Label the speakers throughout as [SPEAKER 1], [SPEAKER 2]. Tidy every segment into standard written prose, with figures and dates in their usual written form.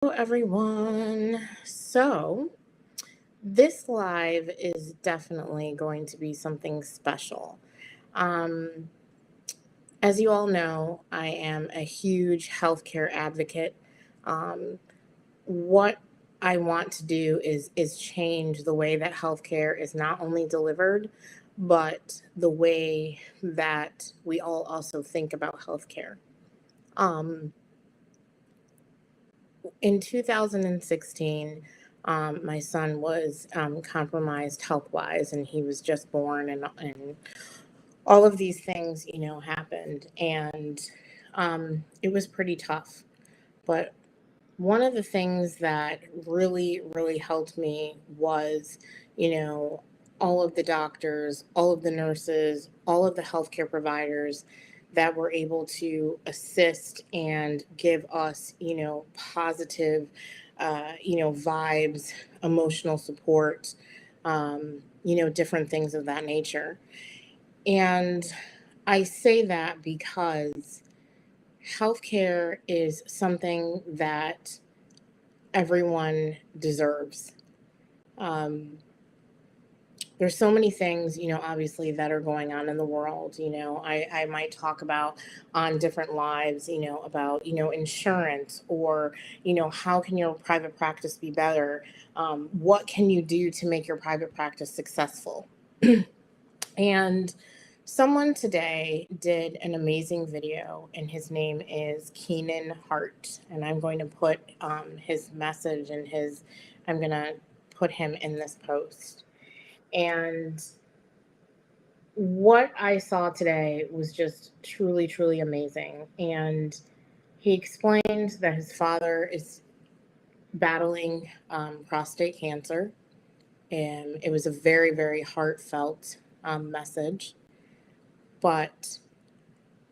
[SPEAKER 1] Hello, everyone. This live is definitely going to be something special. Um, as you all know, I am a huge healthcare advocate. Um, what I want to do is change the way that healthcare is not only delivered, but the way that we all also think about healthcare. Um, in 2016, my son was compromised health wise, and he was just born, and all of these things, happened. And it was pretty tough. But one of the things that really, really helped me was, you know, all of the doctors, all of the nurses, all of the healthcare providers that were able to assist and give us, positive, vibes, emotional support, different things of that nature. And I say that because healthcare is something that everyone deserves. Um, there's so many things, obviously that are going on in the world. I might talk about on different lives, about, insurance or, how can your private practice be better? What can you do to make your private practice successful? And someone today did an amazing video, and his name is Keenan Hart. And I'm going to put his message and I'm going to put him in this post. And what I saw today was just truly, truly amazing. And he explained that his father is battling prostate cancer. And it was a very, very heartfelt message. But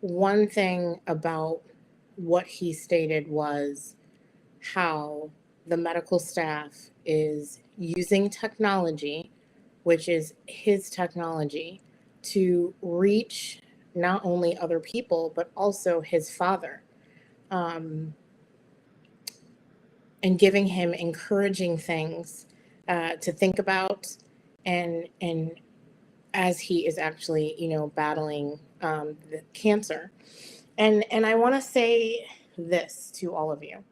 [SPEAKER 1] one thing about what he stated was how the medical staff is using technology, which is his technology, to reach not only other people, but also his father, um, and giving him encouraging things to think about, and as he is actually, battling the cancer. And I want to say this to all of you.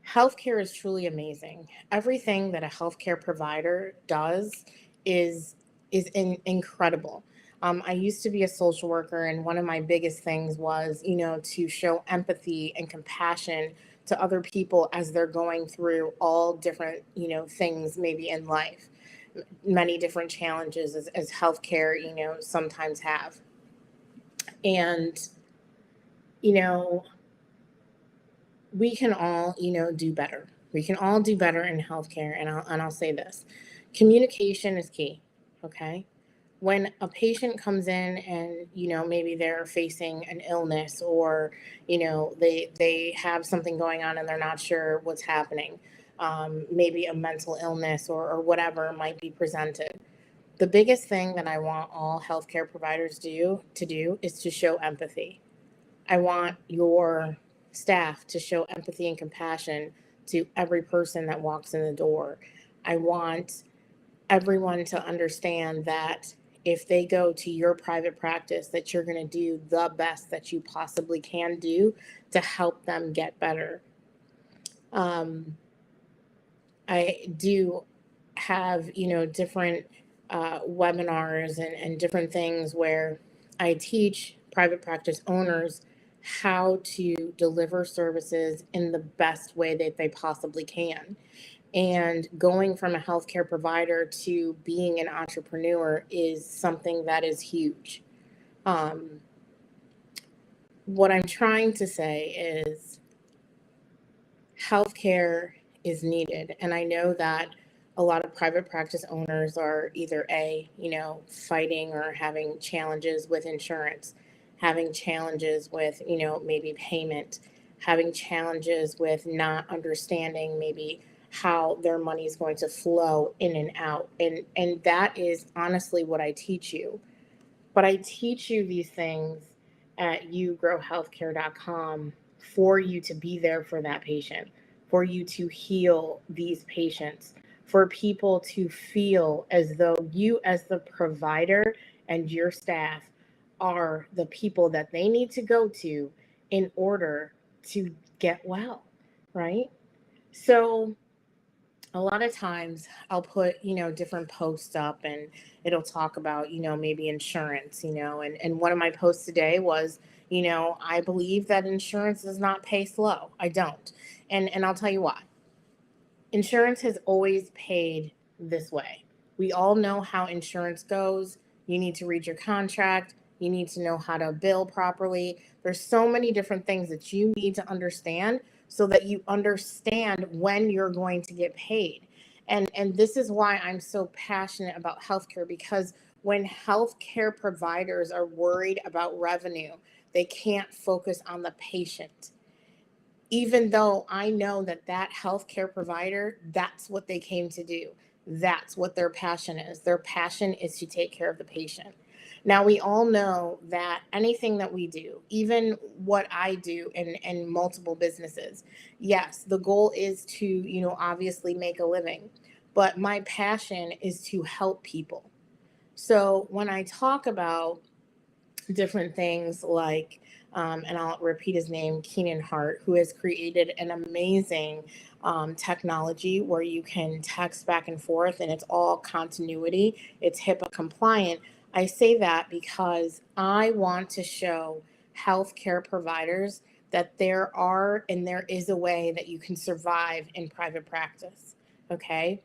[SPEAKER 1] Healthcare is truly amazing. Everything that a healthcare provider does is incredible. I used to be a social worker, and one of my biggest things was, to show empathy and compassion to other people as they're going through all different, things maybe in life, many different challenges as healthcare, sometimes have. And, you know, we can all, do better. We can all do better in healthcare. And I'll say this: communication is key. Okay. When a patient comes in and, maybe they're facing an illness, or, they have something going on and they're not sure what's happening, maybe a mental illness or whatever might be presented. The biggest thing that I want all healthcare providers to do is to show empathy. I want your staff to show empathy and compassion to every person that walks in the door. I want everyone to understand that if they go to your private practice, that you're going to do the best that you possibly can do to help them get better. Um, I do have, different webinars and different things where I teach private practice owners how to deliver services in the best way that they possibly can. And going from a healthcare provider to being an entrepreneur is something that is huge. Um, what I'm trying to say is healthcare is needed. And I know that a lot of private practice owners are either fighting or having challenges with insurance, having challenges with, maybe payment, having challenges with not understanding maybe how their money is going to flow in and out. And that is honestly what I teach you. But I teach you these things at yougrowhealthcare.com for you to be there for that patient, for you to heal these patients, for people to feel as though you, as the provider, and your staff are the people that they need to go to in order to get well, right? So, a lot of times I'll put, different posts up and it'll talk about, maybe insurance, and one of my posts today was, I believe that insurance does not pay slow. I don't. And I'll tell you why. Insurance has always paid this way. We all know how insurance goes. You need to read your contract. You need to know how to bill properly. There's so many different things that you need to understand so that you understand when you're going to get paid. And this is why I'm so passionate about healthcare, because when healthcare providers are worried about revenue, they can't focus on the patient, even though I know that healthcare provider, that's what they came to do. That's what their passion is. Their passion is to take care of the patient. Now, we all know that anything that we do, even what I do in multiple businesses, yes, the goal is to, obviously make a living, but my passion is to help people. So when I talk about different things like, and I'll repeat his name, Keenan Hart, who has created an amazing technology where you can text back and forth and it's all continuity, it's HIPAA compliant. I say that because I want to show healthcare providers that there are and there is a way that you can survive in private practice. Okay.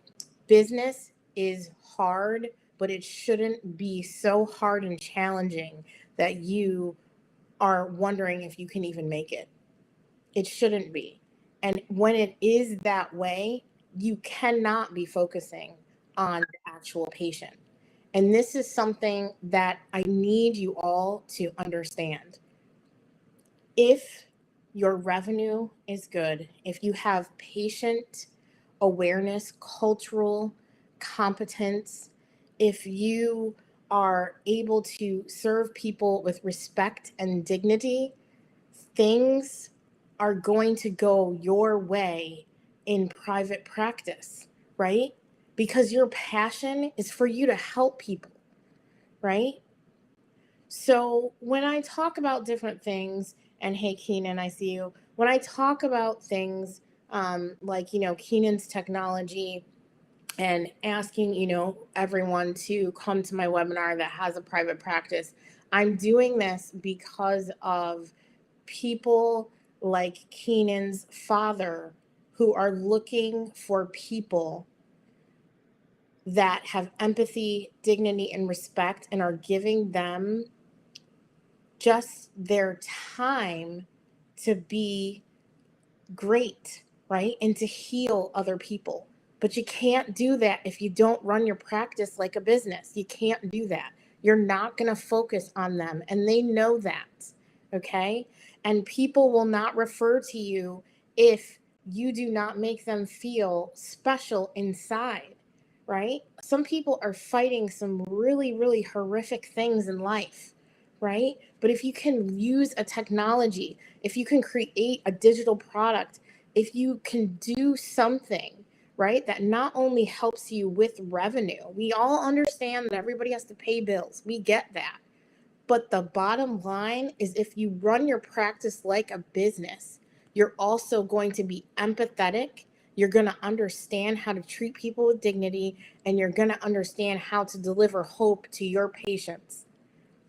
[SPEAKER 1] Business is hard, but it shouldn't be so hard and challenging that you are wondering if you can even make it. It shouldn't be. And when it is that way, you cannot be focusing on the actual patient. And this is something that I need you all to understand. If your revenue is good, if you have patient awareness, cultural competence, if you are able to serve people with respect and dignity, things are going to go your way in private practice, right? Because your passion is for you to help people, right? So when I talk about different things, and hey, Keenan, I see you. When I talk about things like, Keenan's technology and asking, everyone to come to my webinar that has a private practice, I'm doing this because of people like Keenan's father who are looking for people that have empathy, dignity, and respect and are giving them just their time to be great, right? And to heal other people. But you can't do that if you don't run your practice like a business. You can't do that. You're not going to focus on them. And they know that. Okay. And people will not refer to you if you do not make them feel special inside, right? Some people are fighting some really, really horrific things in life, right? But if you can use a technology, if you can create a digital product, if you can do something, right, that not only helps you with revenue, we all understand that everybody has to pay bills. We get that. But the bottom line is if you run your practice like a business, you're also going to be empathetic. You're going to understand how to treat people with dignity, and you're going to understand how to deliver hope to your patients.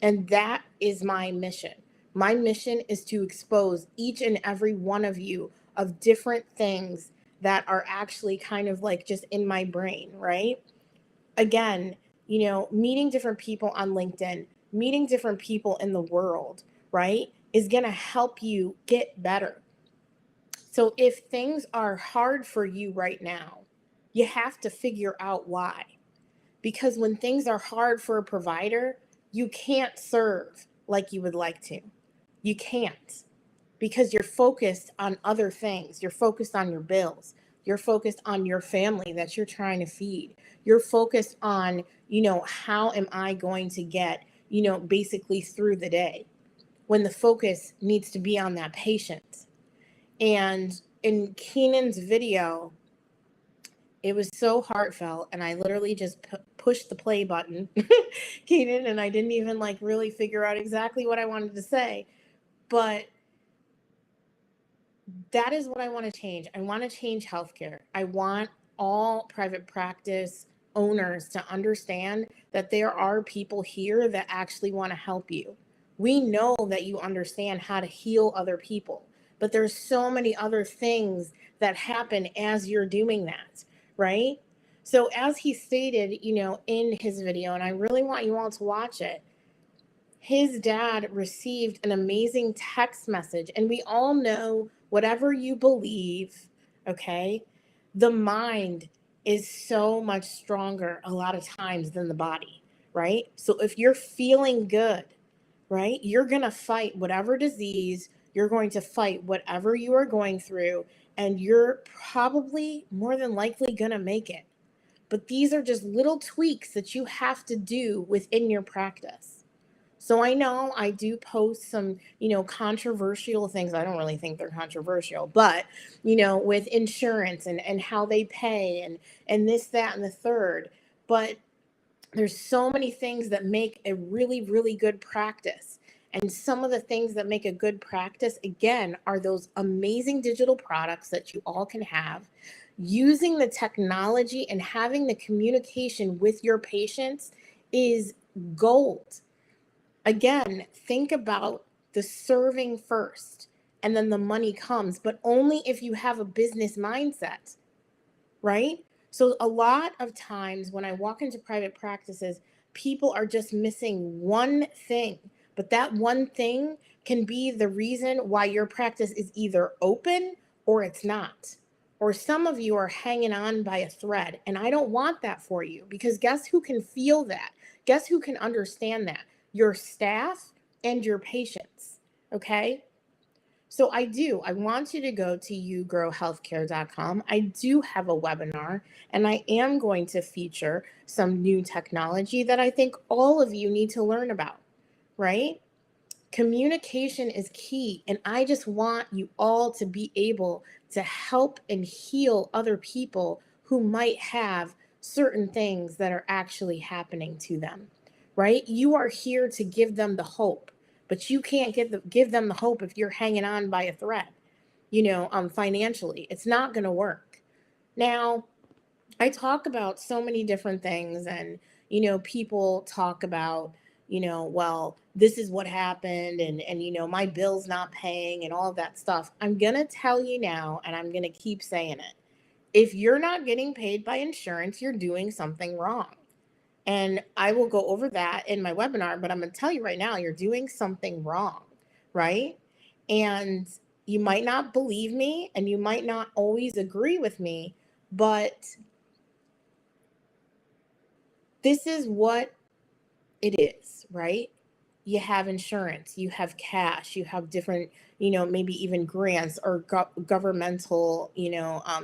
[SPEAKER 1] And that is my mission. My mission is to expose each and every one of you of different things that are actually kind of like just in my brain, right? Again, meeting different people on LinkedIn, meeting different people in the world, right, is going to help you get better. So if things are hard for you right now, you have to figure out why. Because when things are hard for a provider, you can't serve like you would like to. You can't, because you're focused on other things. You're focused on your bills. You're focused on your family that you're trying to feed. You're focused on, how am I going to get, basically through the day, when the focus needs to be on that patient. And in Keenan's video, it was so heartfelt, and I literally just pushed the play button, Keenan, and I didn't even like really figure out exactly what I wanted to say. But that is what I want to change. I want to change healthcare. I want all private practice owners to understand that there are people here that actually want to help you. We know that you understand how to heal other people, but there's so many other things that happen as you're doing that, right? So as he stated, in his video, and I really want you all to watch it, his dad received an amazing text message. And we all know, whatever you believe, okay, the mind is so much stronger a lot of times than the body, right? So if you're feeling good, right, you're going to fight whatever disease, you're going to fight whatever you are going through, and you're probably more than likely going to make it. But these are just little tweaks that you have to do within your practice. So I know I do post some, controversial things. I don't really think they're controversial, but, with insurance and how they pay and this, that, and the third. But there's so many things that make a really, really good practice. And some of the things that make a good practice, again, are those amazing digital products that you all can have. Using the technology and having the communication with your patients is gold. Again, think about the serving first and then the money comes, but only if you have a business mindset, right? So a lot of times when I walk into private practices, people are just missing one thing, but that one thing can be the reason why your practice is either open or it's not. Or some of you are hanging on by a thread, and I don't want that for you, because guess who can feel that? Guess who can understand that? Your staff and your patients, okay? So I want you to go to yougrowhealthcare.com. I do have a webinar, and I am going to feature some new technology that I think all of you need to learn about, right? Communication is key, and I just want you all to be able to help and heal other people who might have certain things that are actually happening to them, right? You are here to give them the hope, but you can't give them the hope if you're hanging on by a thread, financially. It's not going to work. Now, I talk about so many different things, and, people talk about, well, this is what happened, and my bill's not paying and all of that stuff. I'm going to tell you now, and I'm going to keep saying it. If you're not getting paid by insurance, you're doing something wrong. And I will go over that in my webinar, but I'm going to tell you right now, you're doing something wrong, right? And you might not believe me, and you might not always agree with me, but this is what it is, right? You have insurance, you have cash, you have different, maybe even grants or governmental,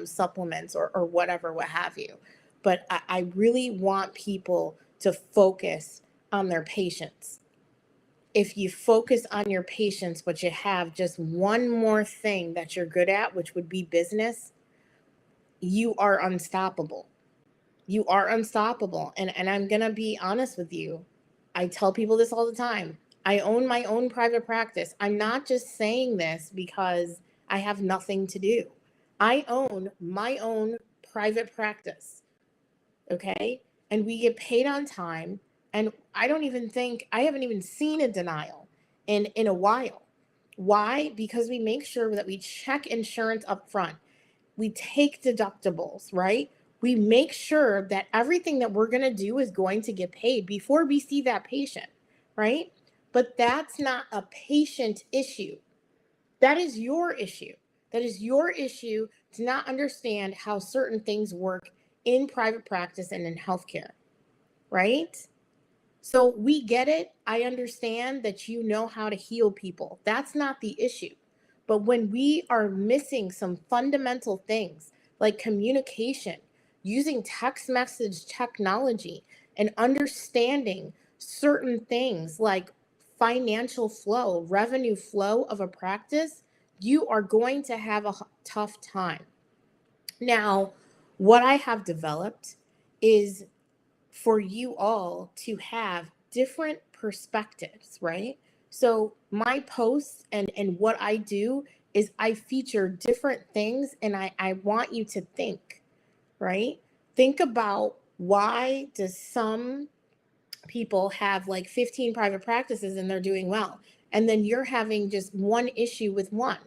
[SPEAKER 1] supplements or whatever, what have you. But I really want people to focus on their patients. If you focus on your patients, but you have just one more thing that you're good at, which would be business, you are unstoppable. You are unstoppable. And I'm going to be honest with you. I tell people this all the time. I own my own private practice. I'm not just saying this because I have nothing to do. I own my own private practice. Okay. And we get paid on time. And I haven't even seen a denial in a while. Why? Because we make sure that we check insurance up front. We take deductibles, right? We make sure that everything that we're going to do is going to get paid before we see that patient, right? But that's not a patient issue. That is your issue. That is your issue to not understand how certain things work in private practice and in healthcare, right? So we get it. I understand that you know how to heal people. That's not the issue. But when we are missing some fundamental things like communication, using text message technology, and understanding certain things like financial flow, revenue flow of a practice, you are going to have a tough time. Now, what I have developed is for you all to have different perspectives, right? So my posts and what I do is I feature different things, and I want you to think, right? Think about, why does some people have like 15 private practices and they're doing well, and then you're having just one issue with one?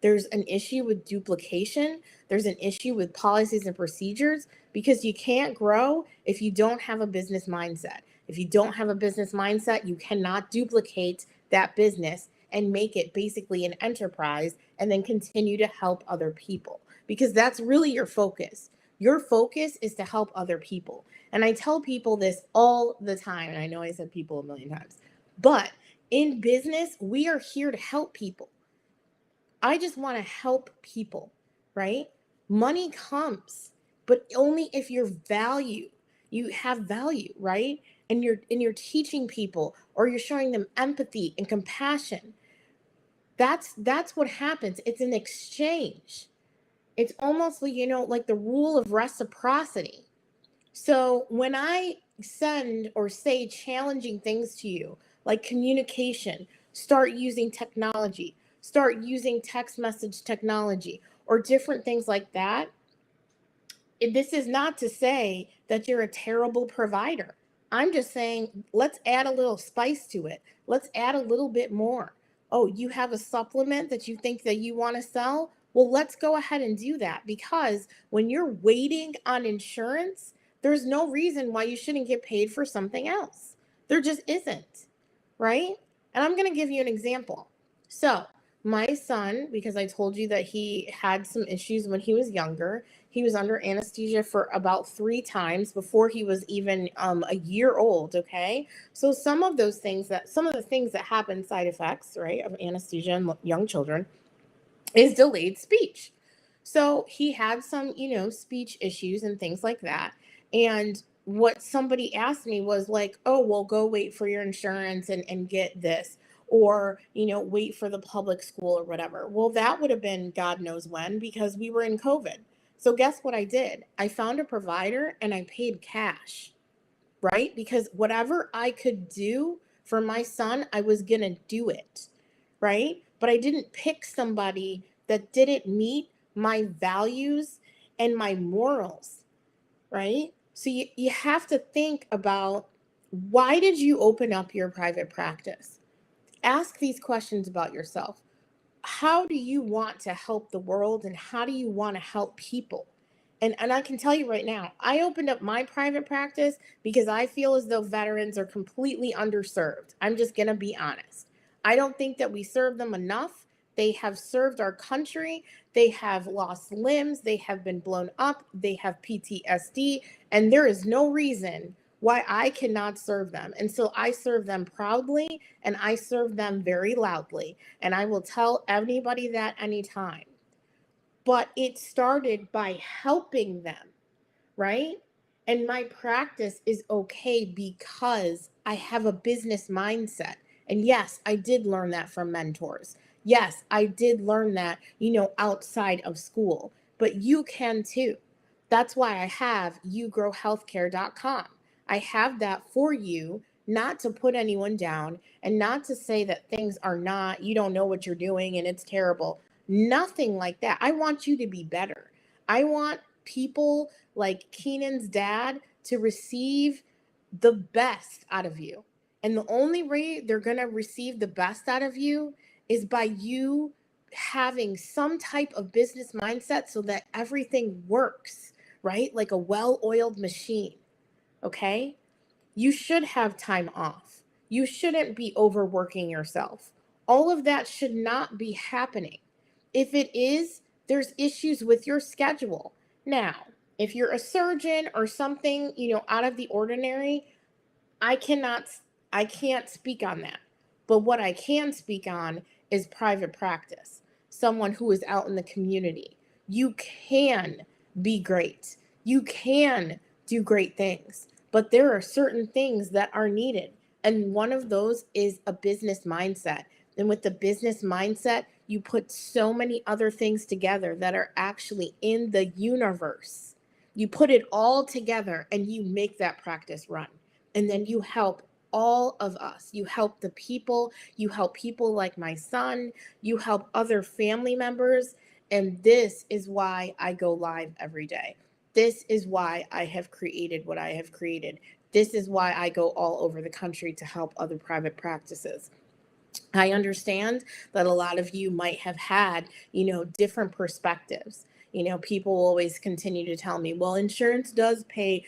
[SPEAKER 1] There's an issue with duplication, there's an issue with policies and procedures, because you can't grow if you don't have a business mindset. If you don't have a business mindset, you cannot duplicate that business and make it basically an enterprise and then continue to help other people, because that's really your focus. Your focus is to help other people. And I tell people this all the time, and I know I said people a million times, but in business, we are here to help people. I just want to help people, right? Money comes, but only if you have value, right? And you're teaching people, or you're showing them empathy and compassion. That's what happens. It's an exchange. It's almost like, like the rule of reciprocity. So when I send or say challenging things to you, like communication, start using technology, start using text message technology, or different things like that, this is not to say that you're a terrible provider. I'm just saying, let's add a little spice to it. Let's add a little bit more. Oh, you have a supplement that you think that you want to sell? Well, let's go ahead and do that, because when you're waiting on insurance, there's no reason why you shouldn't get paid for something else. There just isn't, right? And I'm going to give you an example. So, my son, because I told you that he had some issues when he was younger, he was under anesthesia for about 3 times before he was even a year old. Okay. So some of the things that happen, side effects, right, of anesthesia in young children, is delayed speech. So he had some, speech issues and things like that. And what somebody asked me was like, oh, well, go wait for your insurance and get this, or, wait for the public school or whatever. Well, that would have been God knows when, because we were in COVID. So guess what I did? I found a provider and I paid cash, right? Because whatever I could do for my son, I was going to do it, right? But I didn't pick somebody that didn't meet my values and my morals, right? So you have to think about, why did you open up your private practice? Ask these questions about yourself. How do you want to help the world, and how do you want to help people? And I can tell you right now, I opened up my private practice because I feel as though veterans are completely underserved. I'm just going to be honest. I don't think that we serve them enough. They have served our country. They have lost limbs. They have been blown up. They have PTSD. And there is no reason why I cannot serve them. And so I serve them proudly, and I serve them very loudly. And I will tell anybody that anytime. But it started by helping them, right? And my practice is okay because I have a business mindset. And yes, I did learn that from mentors. Yes, I did learn that, outside of school, but you can too. That's why I have yougrowhealthcare.com. I have that for you, not to put anyone down and not to say that things are not, you don't know what you're doing and it's terrible. Nothing like that. I want you to be better. I want people like Keenan's dad to receive the best out of you. And the only way they're going to receive the best out of you is by you having some type of business mindset so that everything works, right? Like a well-oiled machine. Okay? You should have time off. You shouldn't be overworking yourself. All of that should not be happening. If it is, there's issues with your schedule. Now, if you're a surgeon or something, out of the ordinary, I cannot I can't speak on that. But what I can speak on is private practice. Someone who is out in the community. You can be great. You can do great things. But there are certain things that are needed. And one of those is a business mindset. And with the business mindset, you put so many other things together that are actually in the universe. You put it all together and you make that practice run. And then you help all of us. You help the people, you help people like my son, you help other family members. And this is why I go live every day. This is why I have created what I have created. This is why I go all over the country to help other private practices. I understand that a lot of you might have had, different perspectives. People always continue to tell me, well, insurance does pay,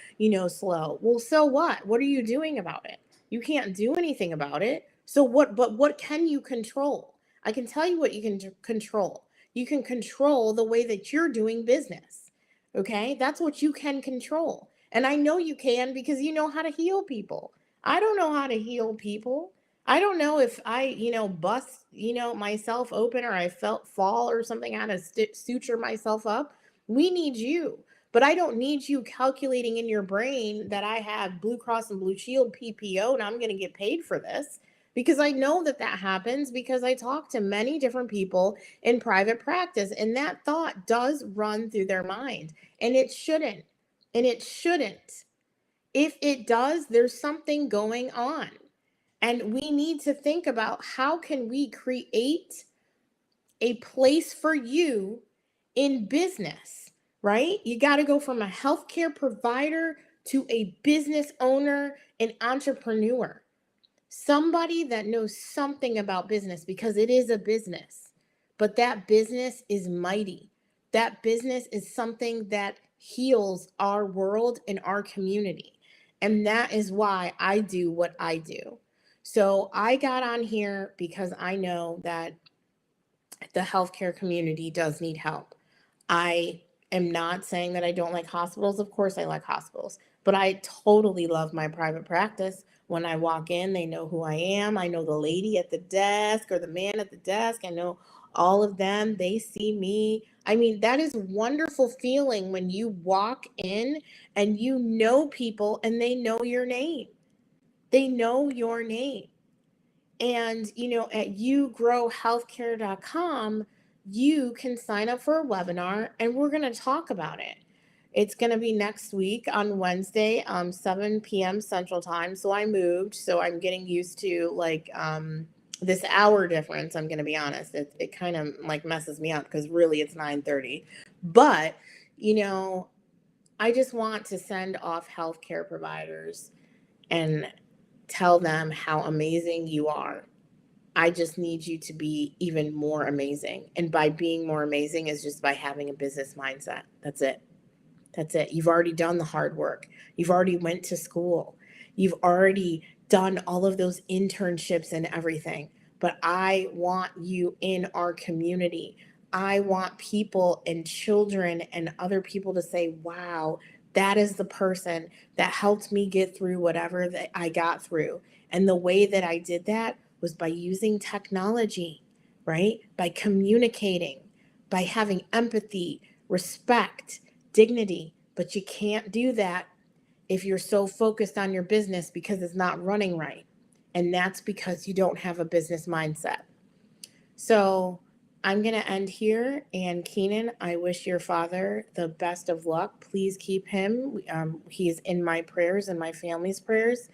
[SPEAKER 1] slow. Well, so what? What are you doing about it? You can't do anything about it. So but what can you control? I can tell you what you can control. You can control the way that you're doing business. Okay? That's what you can control. And I know you can because you know how to heal people. I don't know how to heal people. I don't know if I, bust, myself open, or I felt fall or something, how to suture myself up. We need you. But I don't need you calculating in your brain that I have Blue Cross and Blue Shield PPO and I'm going to get paid for this, because I know that that happens because I talk to many different people in private practice, and that thought does run through their mind, and it shouldn't. And it shouldn't. If it does, there's something going on. And we need to think about, how can we create a place for you in business, right? You got to go from a healthcare provider to a business owner, an entrepreneur, somebody that knows something about business, because it is a business, but that business is mighty. That business is something that heals our world and our community. And that is why I do what I do. So I got on here because I know that the healthcare community does need help. I am not saying that I don't like hospitals. Of course, I like hospitals, but I totally love my private practice. When I walk in, they know who I am. I know the lady at the desk or the man at the desk. I know all of them. They see me. I mean, that is a wonderful feeling when you walk in and you know people and they know your name. They know your name. And, at yougrowhealthcare.com, you can sign up for a webinar and we're going to talk about it. It's going to be next week on Wednesday, 7 p.m. Central Time. So I moved. So I'm getting used to this hour difference. I'm going to be honest. It kind of like messes me up because really it's 9:30. But, I just want to send off healthcare providers and tell them how amazing you are. I just need you to be even more amazing. And by being more amazing is just by having a business mindset. That's it. That's it. You've already done the hard work. You've already went to school. You've already done all of those internships and everything. But I want you in our community. I want people and children and other people to say, wow, that is the person that helped me get through whatever that I got through. And the way that I did that was by using technology, right? By communicating, by having empathy, respect, dignity. But you can't do that if you're so focused on your business because it's not running right. And that's because you don't have a business mindset. So I'm going to end here. And Keenan, I wish your father the best of luck. Please keep him. He is in my prayers and my family's prayers.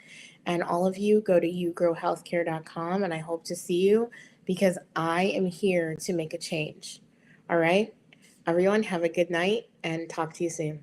[SPEAKER 1] And all of you, go to yougrowhealthcare.com, and I hope to see you because I am here to make a change. All right? Everyone, have a good night and talk to you soon.